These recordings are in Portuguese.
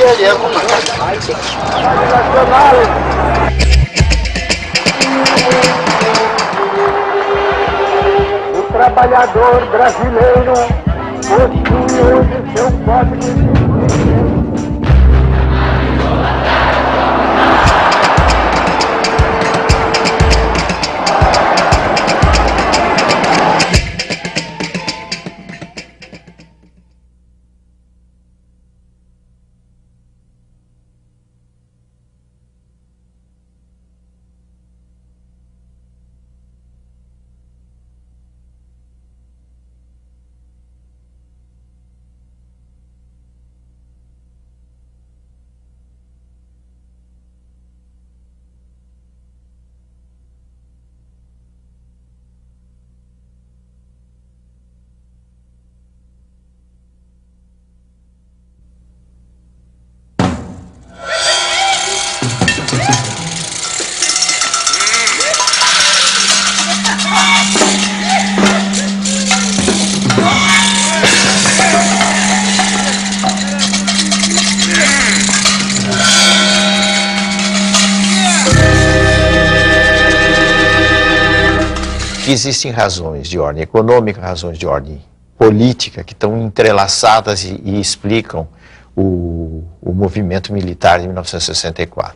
O trabalhador brasileiro possui hoje seu código de disciplina. Existem razões de ordem econômica, razões de ordem política que estão entrelaçadas e explicam o movimento militar de 1964.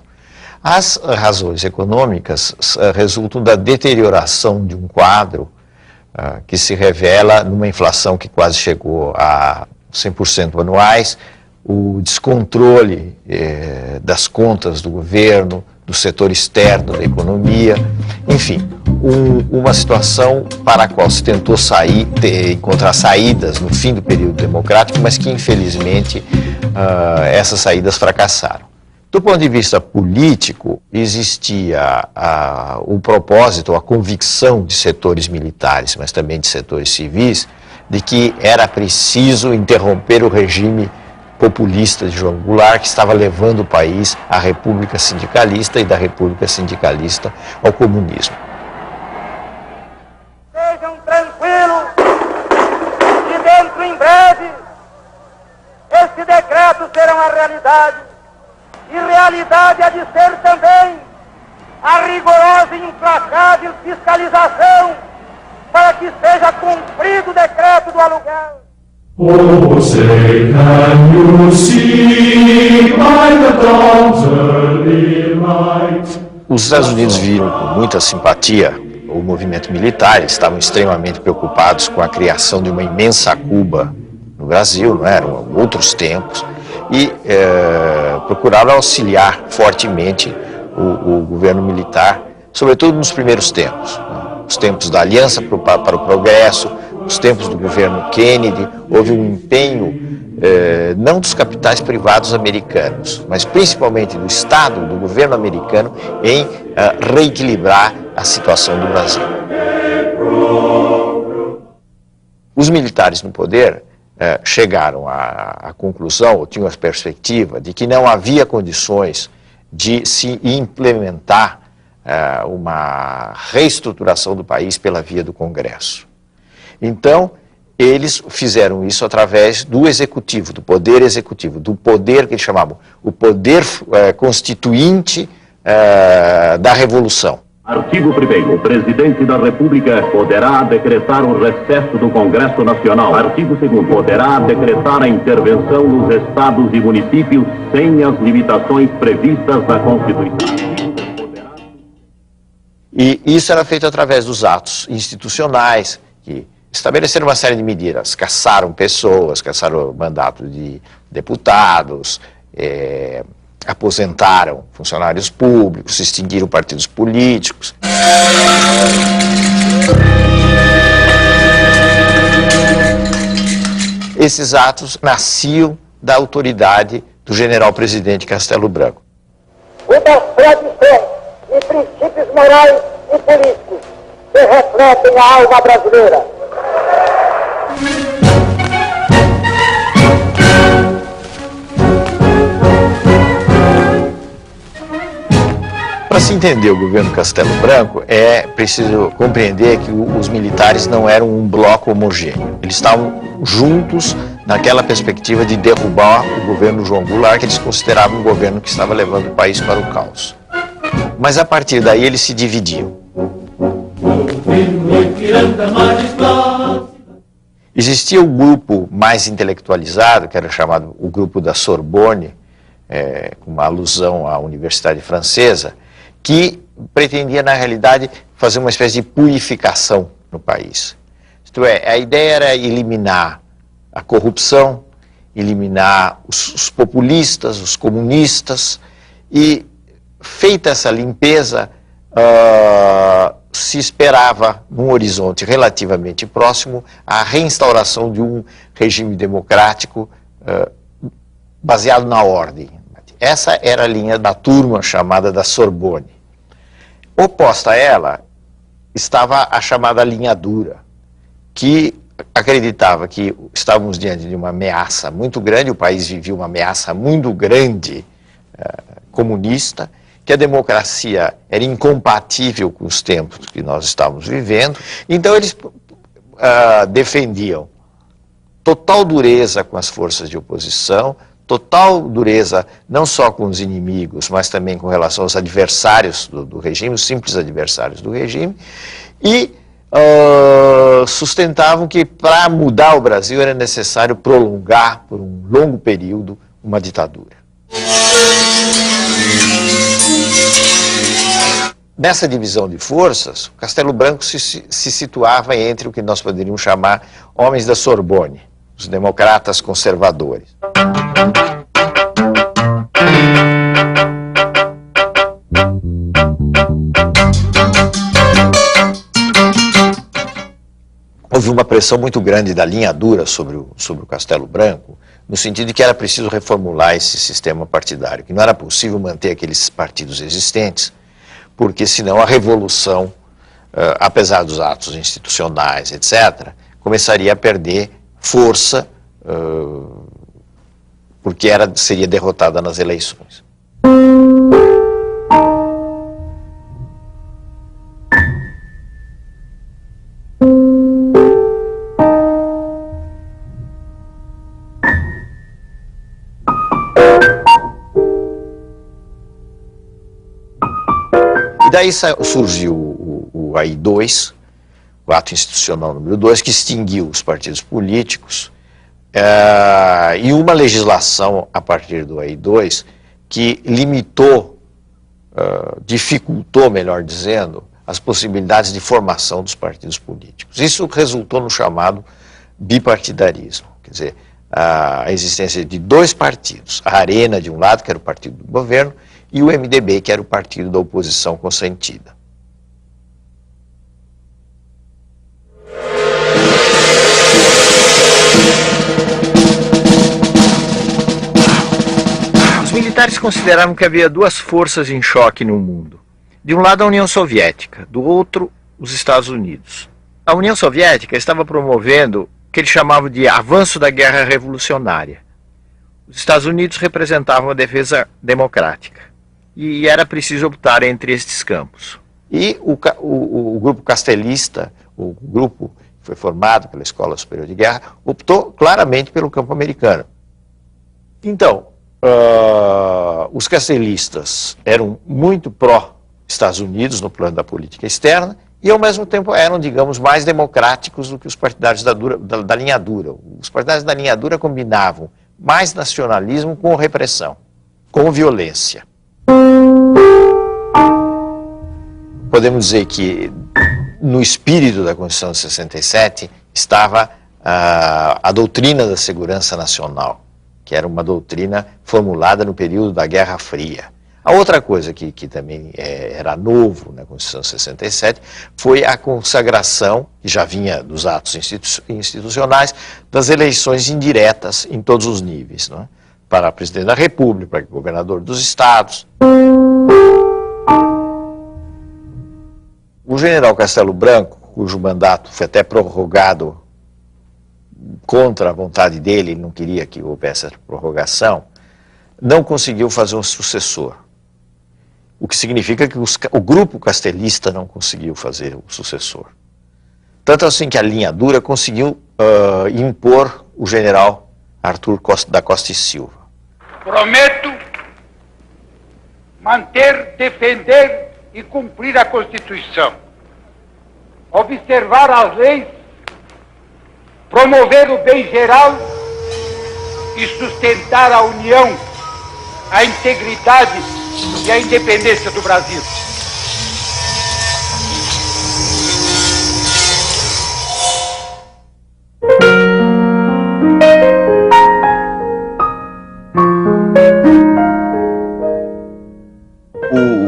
As razões econômicas resultam da deterioração de um quadro que se revela numa inflação que quase chegou a 100% anuais, o descontrole das contas do governo, do setor externo da economia, enfim, uma situação para a qual se tentou encontrar saídas no fim do período democrático, mas que infelizmente essas saídas fracassaram. Do ponto de vista político, existia o propósito, a convicção de setores militares, mas também de setores civis, de que era preciso interromper o regime populista de João Goulart, que estava levando o país à República Sindicalista e da República Sindicalista ao comunismo. Sejam tranquilos, que dentro em breve esse decreto será uma realidade, e realidade há de ser também a rigorosa e implacável fiscalização para que seja cumprido o decreto do aluguel. Oh, say, can you see by the dawn's early light? Os Estados Unidos viram com muita simpatia o movimento militar, eles estavam extremamente preocupados com a criação de uma imensa Cuba no Brasil, não eram outros tempos, e procuraram auxiliar fortemente o governo militar, sobretudo nos primeiros tempos, né? Os tempos da Aliança para o Progresso, os tempos do governo Kennedy. Houve um empenho não dos capitais privados americanos, mas principalmente do Estado, do governo americano, em reequilibrar a situação do Brasil. Os militares no poder chegaram à conclusão, ou tinham a perspectiva, de que não havia condições de se implementar uma reestruturação do país pela via do Congresso. Então, eles fizeram isso através do executivo, do poder executivo, do poder que eles chamavam o poder constituinte da Revolução. Artigo 1º. O Presidente da República poderá decretar o recesso do Congresso Nacional. Artigo 2º. Poderá decretar a intervenção nos estados e municípios sem as limitações previstas na Constituição. E isso era feito através dos atos institucionais, que estabeleceram uma série de medidas, caçaram pessoas, caçaram mandato de deputados, aposentaram funcionários públicos, extinguiram partidos políticos. Esses atos nasciam da autoridade do general-presidente Castelo Branco. Uma das tradições e princípios morais e políticos que refletem a alma brasileira. Para se entender o governo Castelo Branco, é preciso compreender que os militares não eram um bloco homogêneo. Eles estavam juntos naquela perspectiva de derrubar o governo João Goulart, que eles consideravam um governo que estava levando o país para o caos. Mas a partir daí eles se dividiam. Existia o grupo mais intelectualizado, que era chamado o grupo da Sorbonne, com uma alusão à Universidade Francesa, que pretendia, na realidade, fazer uma espécie de purificação no país. Isto é, a ideia era eliminar a corrupção, eliminar os populistas, os comunistas, e, feita essa limpeza, se esperava, num horizonte relativamente próximo, a reinstauração de um regime democrático baseado na ordem. Essa era a linha da turma chamada da Sorbonne. Oposta a ela estava a chamada linha dura, que acreditava que estávamos diante de uma ameaça muito grande, o país vivia uma ameaça muito grande comunista, que a democracia era incompatível com os tempos que nós estávamos vivendo. Então eles defendiam total dureza com as forças de oposição, total dureza não só com os inimigos, mas também com relação aos adversários do regime, os simples adversários do regime, e sustentavam que para mudar o Brasil era necessário prolongar por um longo período uma ditadura. Nessa divisão de forças, o Castelo Branco se situava entre o que nós poderíamos chamar homens da Sorbonne, os democratas conservadores. Houve uma pressão muito grande da linha dura sobre o Castelo Branco, no sentido de que era preciso reformular esse sistema partidário, que não era possível manter aqueles partidos existentes, porque senão a revolução, apesar dos atos institucionais, etc., começaria a perder força, porque seria derrotada nas eleições. E daí surgiu o AI-2, o ato institucional número 2, que extinguiu os partidos políticos, e uma legislação a partir do AI-2 que limitou, dificultou, melhor dizendo, as possibilidades de formação dos partidos políticos. Isso resultou no chamado bipartidarismo, quer dizer, a existência de dois partidos, a Arena de um lado, que era o partido do governo, e o MDB, que era o partido da oposição consentida. Os militares consideravam que havia duas forças em choque no mundo. De um lado a União Soviética, do outro os Estados Unidos. A União Soviética estava promovendo o que eles chamavam de avanço da guerra revolucionária. Os Estados Unidos representavam a defesa democrática. E era preciso optar entre estes campos. E o grupo castelista, o grupo que foi formado pela Escola Superior de Guerra, optou claramente pelo campo americano. Então, os castelistas eram muito pró-Estados Unidos no plano da política externa e, ao mesmo tempo, eram, digamos, mais democráticos do que os partidários da linha dura. Os partidários da linha dura combinavam mais nacionalismo com repressão, com violência. Podemos dizer que no espírito da Constituição de 67 estava a doutrina da segurança nacional, que era uma doutrina formulada no período da Guerra Fria. A outra coisa que também era novo na Constituição de 67 foi a consagração, que já vinha dos atos institucionais, das eleições indiretas em todos os níveis, não é? Para presidente da República, para governador dos estados. O general Castelo Branco, cujo mandato foi até prorrogado contra a vontade dele, ele não queria que houvesse essa prorrogação, não conseguiu fazer um sucessor. O que significa que o grupo castelista não conseguiu fazer o sucessor. Tanto assim que a linha dura conseguiu impor o general Arthur da Costa e Silva. Prometo manter, defender e cumprir a Constituição, observar as leis, promover o bem geral e sustentar a união, a integridade e a independência do Brasil.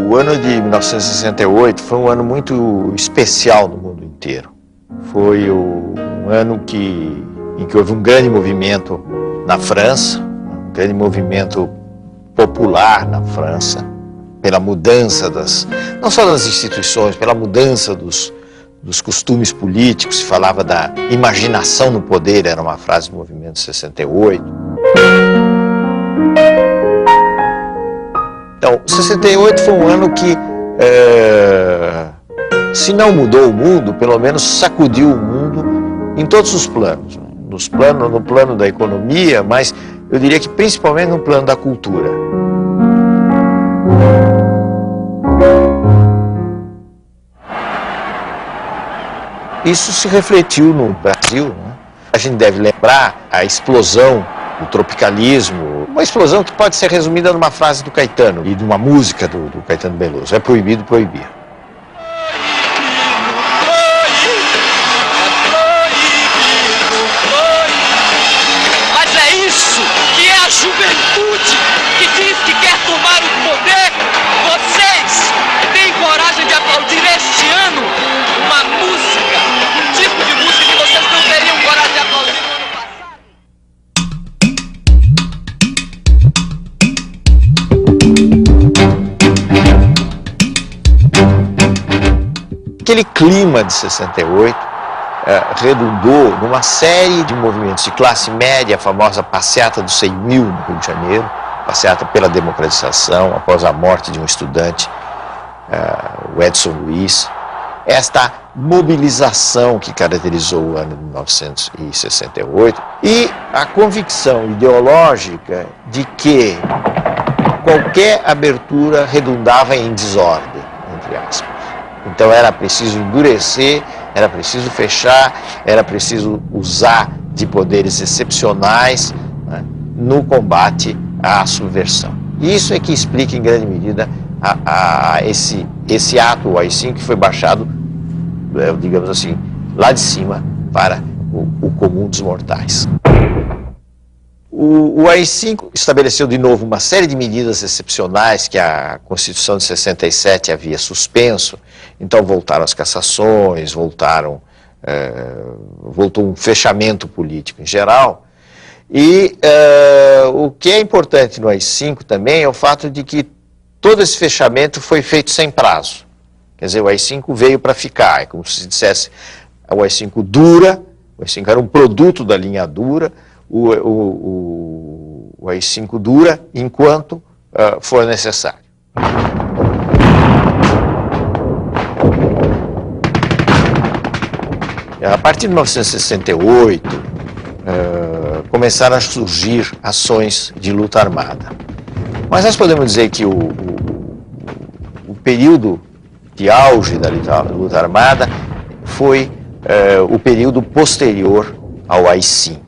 O ano de 1968 foi um ano muito especial no mundo inteiro. Foi um ano em que houve um grande movimento na França, um grande movimento popular na França, pela mudança não só das instituições, pela mudança dos costumes políticos. Se falava da imaginação no poder, era uma frase do movimento 68. Então, 68 foi um ano que, se não mudou o mundo, pelo menos sacudiu o mundo em todos os planos. No plano da economia, mas eu diria que principalmente no plano da cultura. Isso se refletiu no Brasil, né? A gente deve lembrar a explosão do tropicalismo, uma explosão que pode ser resumida numa frase do Caetano e de uma música do Caetano Veloso: é proibido proibir. Mas é isso que é a juventude que diz que quer tomar o poder. Vocês têm coragem de aplaudir este ano uma música, um tipo de música que vocês não teriam coragem de aplaudir no ano passado. Aquele clima de 68 redundou numa série de movimentos de classe média, a famosa passeata dos 100 mil no Rio de Janeiro, passeata pela democratização após a morte de um estudante, o Edson Luiz. Esta mobilização que caracterizou o ano de 1968 e a convicção ideológica de que qualquer abertura redundava em desordem, entre aspas. Então era preciso endurecer, era preciso fechar, era preciso usar de poderes excepcionais, né, no combate à subversão. Isso é que explica em grande medida esse ato, o AI-5, que foi baixado, digamos assim, lá de cima para o comum dos mortais. O AI-5 estabeleceu de novo uma série de medidas excepcionais que a Constituição de 67 havia suspenso. Então voltaram as cassações, voltou um fechamento político em geral. E o que é importante no AI-5 também é o fato de que todo esse fechamento foi feito sem prazo. Quer dizer, o AI-5 veio para ficar. É como se dissesse, o AI-5 dura, o AI-5 era um produto da linha dura, o AI-5 dura enquanto for necessário. A partir de 1968, começaram a surgir ações de luta armada. Mas nós podemos dizer que o período de auge da luta armada foi o período posterior ao AI-5.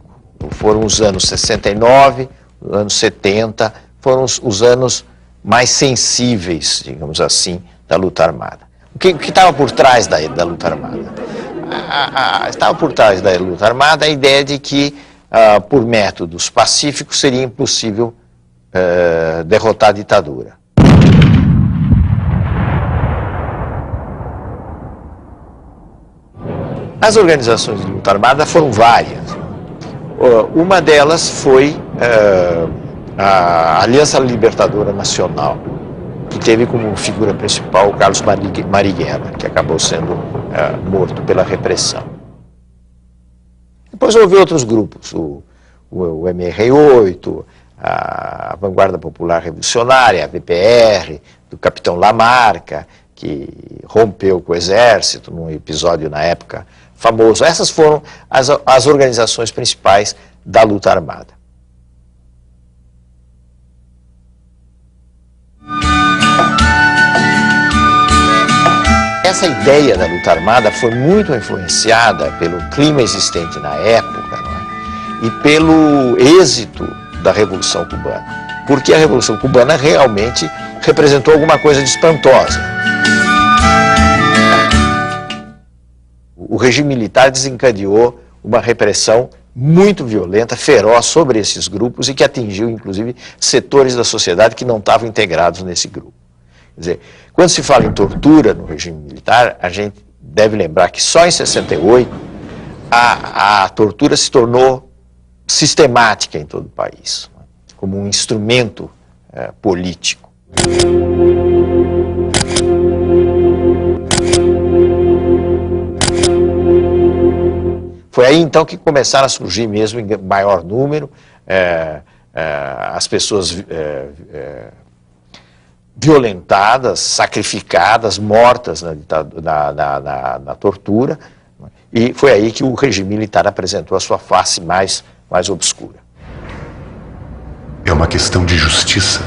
Foram os anos 69, os anos 70, foram os anos mais sensíveis, digamos assim, da luta armada. O que estava por trás da luta armada? Estava por trás da luta armada a ideia de que, por métodos pacíficos, seria impossível derrotar a ditadura. As organizações de luta armada foram várias. Uma delas foi a Aliança Libertadora Nacional, que teve como figura principal o Carlos Marighella, que acabou sendo morto pela repressão. Depois houve outros grupos, o MR8, a Vanguarda Popular Revolucionária, a VPR, do capitão Lamarca, que rompeu com o exército num episódio na época famoso. Essas foram as organizações principais da luta armada. essa ideia da luta armada foi muito influenciada pelo clima existente na época, não é? E pelo êxito da Revolução Cubana, porque a Revolução Cubana realmente representou alguma coisa de espantosa. O regime militar desencadeou uma repressão muito violenta, feroz sobre esses grupos e que atingiu, inclusive, setores da sociedade que não estavam integrados nesse grupo. Quer dizer, quando se fala em tortura no regime militar, a gente deve lembrar que só em 68 a tortura se tornou sistemática em todo o país, como um instrumento político. Foi aí então que começaram a surgir mesmo em maior número as pessoas violentadas, sacrificadas, mortas na tortura, e foi aí que o regime militar apresentou a sua face mais obscura. É uma questão de justiça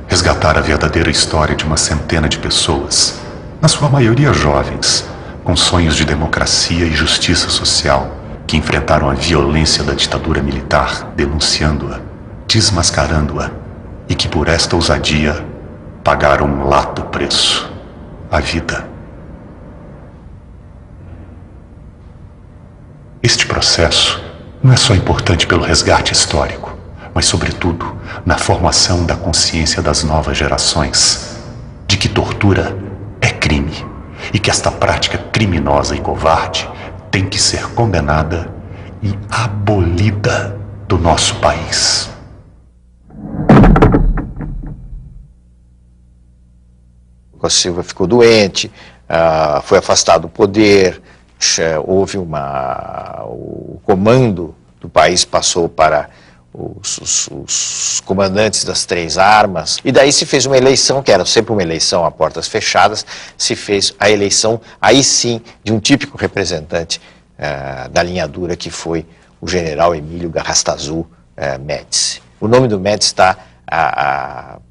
resgatar a verdadeira história de uma centena de pessoas, na sua maioria jovens, com sonhos de democracia e justiça social, que enfrentaram a violência da ditadura militar, denunciando-a, desmascarando-a, e que por esta ousadia pagaram um lato preço, a vida. Este processo não é só importante pelo resgate histórico, mas sobretudo na formação da consciência das novas gerações, de que tortura é crime, e que esta prática criminosa e covarde tem que ser condenada e abolida do nosso país. Costa Silva ficou doente, foi afastado do poder, houve o comando do país passou para os comandantes das três armas, e daí se fez uma eleição, que era sempre uma eleição a portas fechadas, se fez a eleição, aí sim, de um típico representante da linha dura, que foi o general Emílio Garrastazu Médici. O nome do Médici está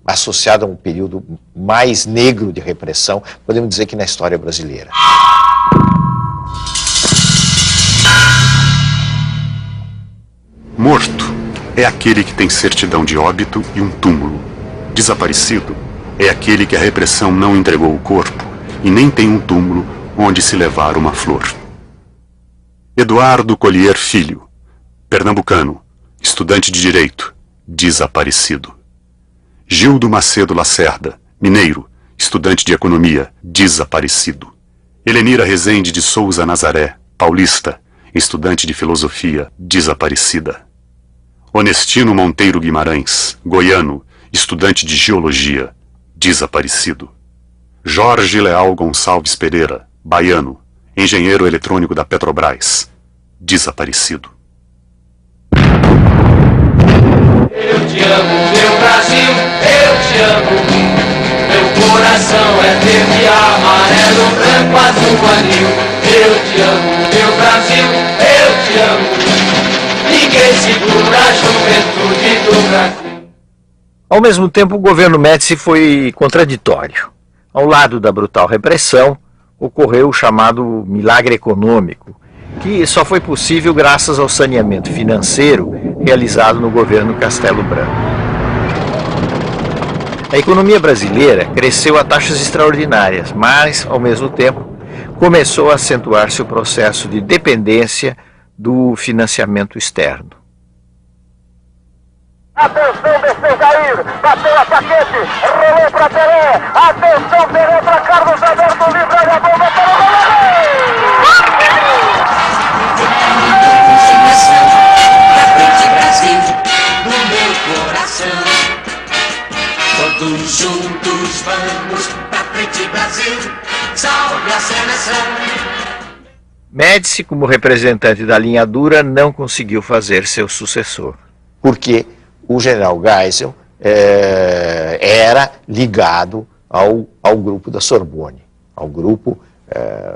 associado a um período mais negro de repressão, podemos dizer que na história brasileira. Morto é aquele que tem certidão de óbito e um túmulo. Desaparecido é aquele que a repressão não entregou o corpo e nem tem um túmulo onde se levar uma flor. Eduardo Collier Filho, pernambucano, estudante de Direito, desaparecido. Gildo Macedo Lacerda, mineiro, estudante de Economia, desaparecido. Helenira Rezende de Souza Nazaré, paulista, estudante de Filosofia, desaparecida. Honestino Monteiro Guimarães, goiano, estudante de Geologia, desaparecido. Jorge Leal Gonçalves Pereira, baiano, engenheiro eletrônico da Petrobras, desaparecido. Eu te amo, meu Brasil, eu te amo. Meu coração é verde, amarelo, branco, azul, anil. Eu te amo, meu Brasil, eu te amo. Ninguém segura a juventude do Brasil. Ao mesmo tempo, o governo Médici foi contraditório. Ao lado da brutal repressão, ocorreu o chamado milagre econômico, que só foi possível graças ao saneamento financeiro realizado no governo Castelo Branco. A economia brasileira cresceu a taxas extraordinárias, mas, ao mesmo tempo, começou a acentuar-se o processo de dependência do financiamento externo. Atenção, desceu Jair, bateu a paquete, rolou para Pelé, atenção, Pelé para Carlos Alberto, livre a bomba para o goleiro! Pra frente, Brasil, no meu coração. Todos juntos vamos pra frente, Brasil, salve a seleção. Médici, como representante da linha dura, não conseguiu fazer seu sucessor, porque o general Geisel era ligado ao grupo da Sorbonne, ao grupo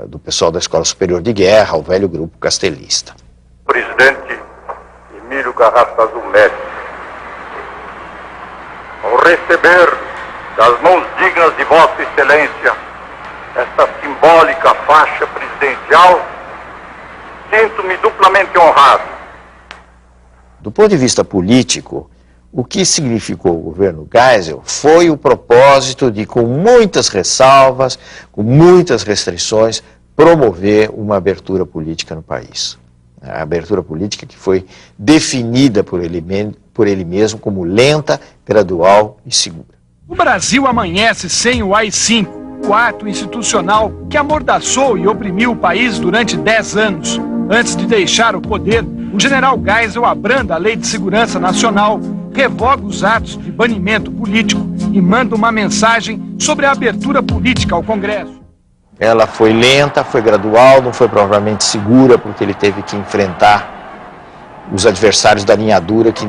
do pessoal da Escola Superior de Guerra, ao velho grupo castelista. Presidente Emílio Garrastazu Médici, ao receber das mãos dignas de Vossa Excelência esta simbólica faixa presidencial, sinto-me duplamente honrado. Do ponto de vista político, o que significou o governo Geisel foi o propósito de, com muitas ressalvas, com muitas restrições, promover uma abertura política no país. A abertura política que foi definida por ele mesmo como lenta, gradual e segura. O Brasil amanhece sem o AI-5, o ato institucional que amordaçou e oprimiu o país durante 10 anos. Antes de deixar o poder, o general Geisel abranda a Lei de Segurança Nacional, revoga os atos de banimento político e manda uma mensagem sobre a abertura política ao Congresso. Ela foi lenta, foi gradual, não foi provavelmente segura, porque ele teve que enfrentar os adversários da linha dura que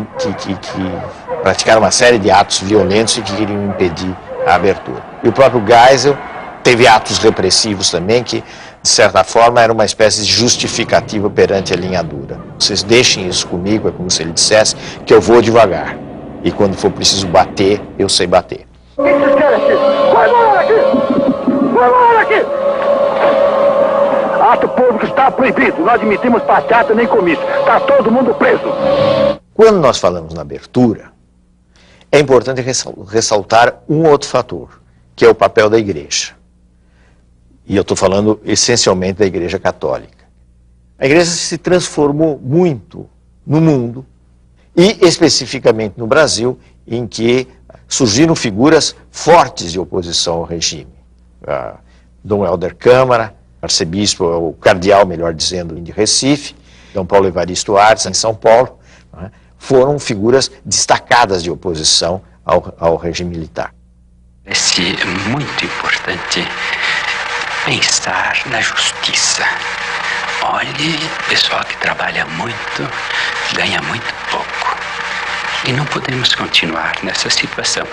praticaram uma série de atos violentos e que queriam impedir a abertura. E o próprio Geisel teve atos repressivos também que, de certa forma, era uma espécie de justificativa perante a linha dura. Vocês deixem isso comigo, é como se ele dissesse que eu vou devagar. E quando for preciso bater, eu sei bater. O que vocês querem aqui? Vai embora aqui! Vai embora aqui! Ato público está proibido. Não admitimos passeata nem comício. Está todo mundo preso. Quando nós falamos na abertura, é importante ressaltar um outro fator, que é o papel da igreja. E eu estou falando essencialmente da Igreja Católica. A igreja se transformou muito no mundo e especificamente no Brasil, em que surgiram figuras fortes de oposição ao regime. Dom Helder Câmara, arcebispo, o cardeal, melhor dizendo, de Recife, Dom Paulo Evaristo Artes, em São Paulo, foram figuras destacadas de oposição ao regime militar. Parece muito importante pensar na justiça. Olhe, o pessoal que trabalha muito ganha muito pouco. E não podemos continuar nessa situação.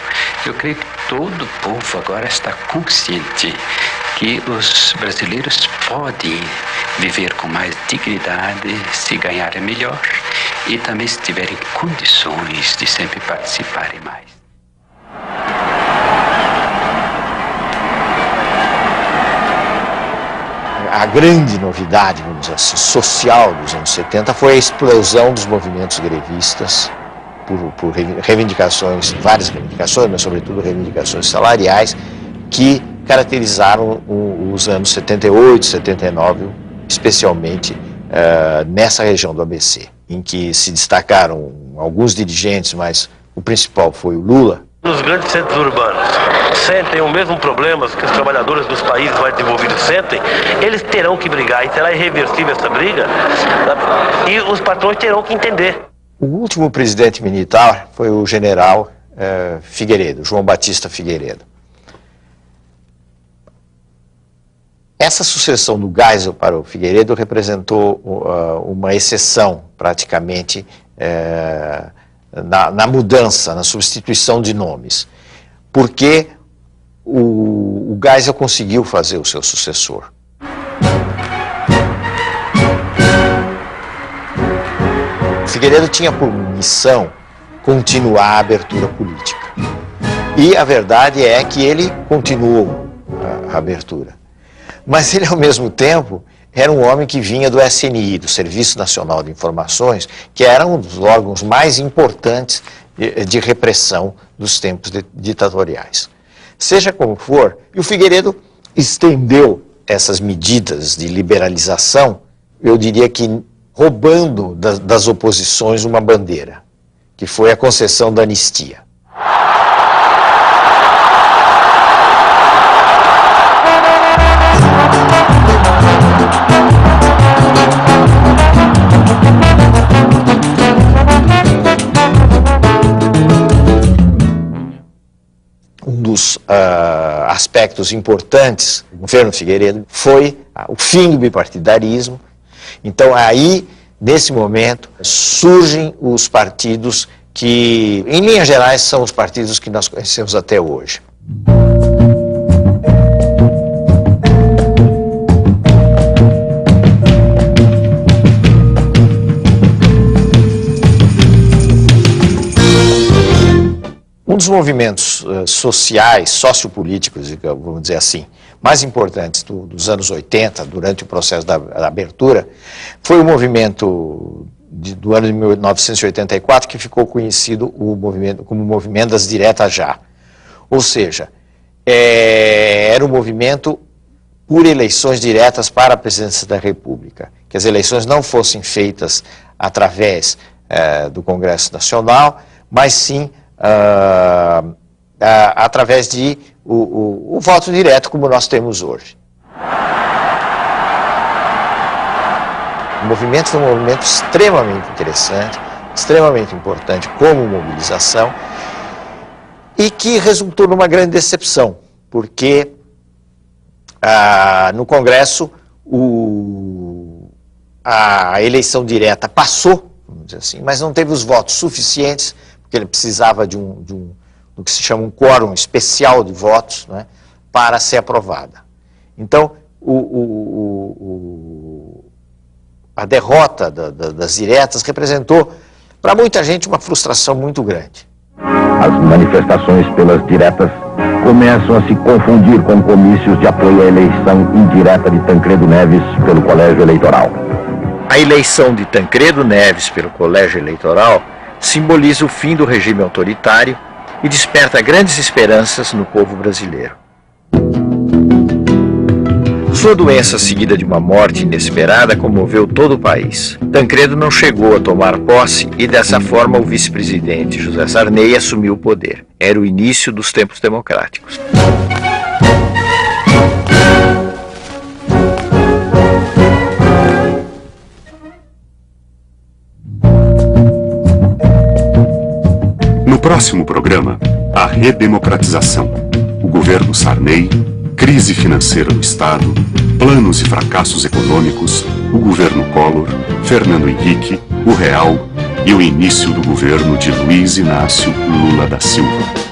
Eu creio que todo o povo agora está consciente que os brasileiros podem viver com mais dignidade se ganharem melhor e também se tiverem condições de sempre participarem mais. A grande novidade, vamos dizer assim, social dos anos 70 foi a explosão dos movimentos grevistas por reivindicações, várias reivindicações, mas sobretudo reivindicações salariais, que caracterizaram os anos 78, 79, especialmente nessa região do ABC, em que se destacaram alguns dirigentes, mas o principal foi o Lula. Nos grandes centros urbanos sentem o mesmo problema que os trabalhadores dos países mais desenvolvidos sentem, eles terão que brigar e será irreversível essa briga, e os patrões terão que entender. O último presidente militar foi o general Figueiredo, João Batista Figueiredo. Essa sucessão do Geisel para o Figueiredo representou uma exceção, praticamente, na mudança, na substituição de nomes, porque o Geisel conseguiu fazer o seu sucessor. Figueiredo tinha por missão continuar a abertura política. E a verdade é que ele continuou a abertura. Mas ele, ao mesmo tempo, era um homem que vinha do SNI, do Serviço Nacional de Informações, que era um dos órgãos mais importantes de repressão dos tempos ditatoriais. Seja como for, e o Figueiredo estendeu essas medidas de liberalização, eu diria que roubando das oposições uma bandeira, que foi a concessão da anistia. Um dos aspectos importantes do governo Figueiredo foi o fim do bipartidarismo. Então aí, nesse momento, surgem os partidos que, em linhas gerais, são os partidos que nós conhecemos até hoje. Um dos movimentos sociais, sociopolíticos, vamos dizer assim, mais importantes dos anos 80, durante o processo da abertura, foi o movimento do ano de 1984, que ficou conhecido como o movimento das diretas já. Ou seja, era um movimento por eleições diretas para a presidência da República, que as eleições não fossem feitas através do Congresso Nacional, mas sim através de o voto direto, como nós temos hoje. O movimento foi um movimento extremamente interessante, extremamente importante como mobilização, e que resultou numa grande decepção, porque no Congresso a eleição direta passou, vamos dizer assim, mas não teve os votos suficientes, porque ele precisava do que se chama um quórum especial de votos, né, para ser aprovada. Então, a derrota das diretas representou para muita gente uma frustração muito grande. As manifestações pelas diretas começam a se confundir com comícios de apoio à eleição indireta de Tancredo Neves pelo Colégio Eleitoral. A eleição de Tancredo Neves pelo Colégio Eleitoral simboliza o fim do regime autoritário e desperta grandes esperanças no povo brasileiro. Sua doença, seguida de uma morte inesperada, comoveu todo o país. Tancredo não chegou a tomar posse e, dessa forma, o vice-presidente José Sarney assumiu o poder. Era o início dos tempos democráticos. No próximo programa, a redemocratização, o governo Sarney, crise financeira no Estado, planos e fracassos econômicos, o governo Collor, Fernando Henrique, o Real e o início do governo de Luiz Inácio Lula da Silva.